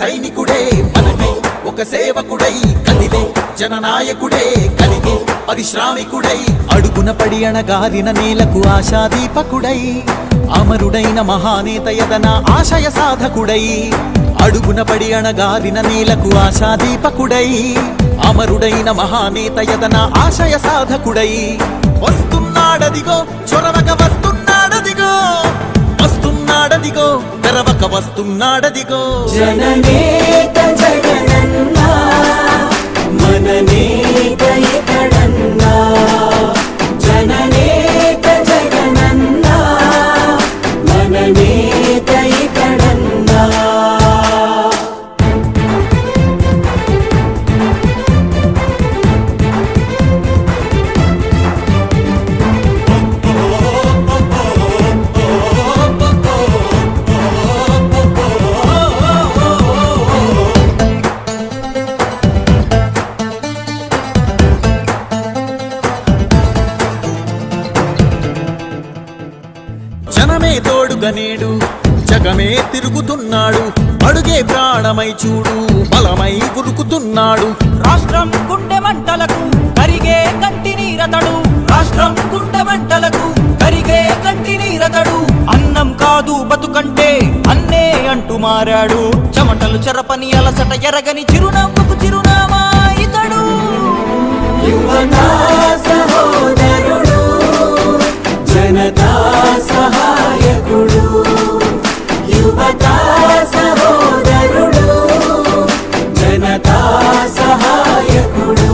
సైనికుడే మనమే ఒక సేవకుడై కదిలే జననాయకుడే కలిగే పరిశ్రామికుడై అడుగున పడి అణగారిన నేలకు ఆశాదీపకుడై అమరుడైన మహానేత యదన ఆశయ సాధకుడై అడుగున పడి అణగారిన నేలకు ఆశాదీపకుడై అమరుడైన మహానేత యదన ఆశయ సాధకుడై వస్తున్నాడదిగో చొరవక వస్తున్నాడదిగో వస్తున్నాడదిగో తెరవక వస్తున్నాడదిగో జననేత జగనన్నా మననేత ఇతడన్నా జననేత జగనన్నా మననేత ఇతడన్నా జనమే తోడుగా నేడు జగమే తిరుగుతున్నాడు అడుగే ప్రాణమై చూడు బలమై గురుకుతున్నాడు రాష్ట్రం గుండె మంటలకు కరిగే కంటి నీరతడు రాష్ట్రం గుండె మంటలకు కరిగే కంటి నీరతడు అన్నం కాదు బతుకంటే అన్నే అంటూ మారాడు చెమటలు చెరపని అలసట ఎరగని చిరునవ్వుకు చిరునామా ఇతడు యువతా సహోదరుడు జనతా సహాయకుడు యువతా సహోదరుడు జనతా సహాయకుడు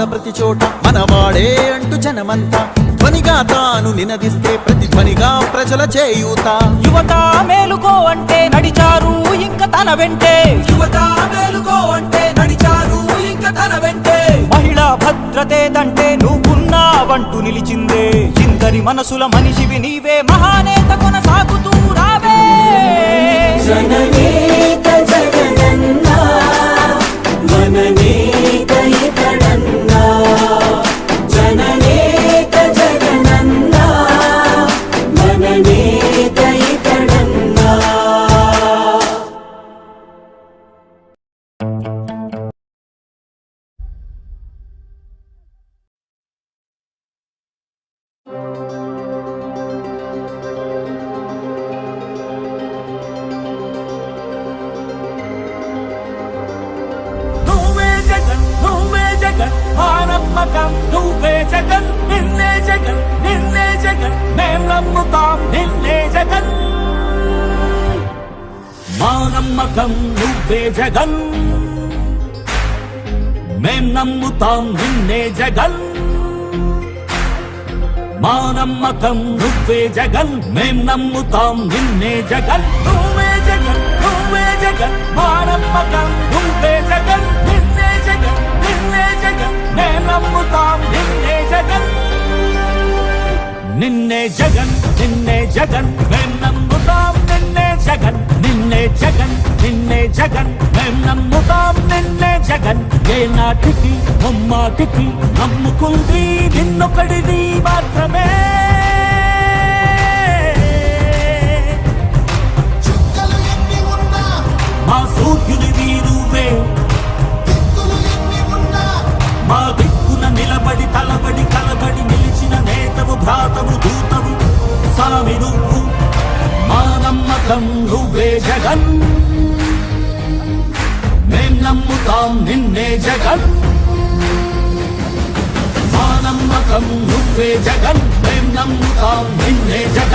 ప్రతి చోట మనవాడే అంటూ జనమంతా ధ్వనిగా తాను నినదిస్తే ప్రతి ధ్వనిగా ప్రజల చేయూత యువత మేలుకో అంటే నడిచారు ఇంకా తన వెంటే యువత మేలుకో అంటే నడిచారు ఇంకా తన వెంటే మహిళా భద్రతేదంటే నువ్వున్నావంటూ నిలిచిందే ఇందరి మనసుల మనిషివి నీవే మహానేత కొనసాగుతూ రావే జననేత జగనన్నా మననేత ఇతడన్నా జననేత జగనన్నా మననేత ఇతడన్నా నమ్మకం నువ్వే జగన్ నిన్నే జగన్ నిన్నే జగన్ మేం నమ్ముతాం నిన్నే జగన్ మా నమ్మకం నువ్వే జగన్ మేం నమ్ముతాం నిన్నే జగన్ మా నమ్మకం నువ్వే జగన్ మేం నమ్ముతాం నిన్నే జగన్ నువ్వే జగన్ నువ్వే జగన్ మా నమ్మకం నువ్వే జగన్ నిన్నే జగన్ నిన్నే జగన్ మేం నమ్ముతాం నిన్నే జగన్ నిన్నే జగన్ నిన్నే జగన్ మేం నమ్ముతాం నిన్నే జగన్ నిన్నే జగన్ నిన్నే జగన్ మేం నమ్ముతాం నిన్నే జగన్ ఏ నాటికి ముమ్మాటికి నమ్ముకుంది నిన్నొకడిది మాత్రమే మా సూర్యుడివి నువ్వే మా దిక్కున నిలబడి తలబడి కలబడి నిలిచిన నేతవు భ్రాతవు దూతవు సామి నువ్వు మా నమ్మకం నువ్వే జగన్ మేం నమ్ముతాం నిన్నే జగన్ మా నమ్మకం నువ్వే జగన్ మేం నమ్ముతాం నిన్నే జగన్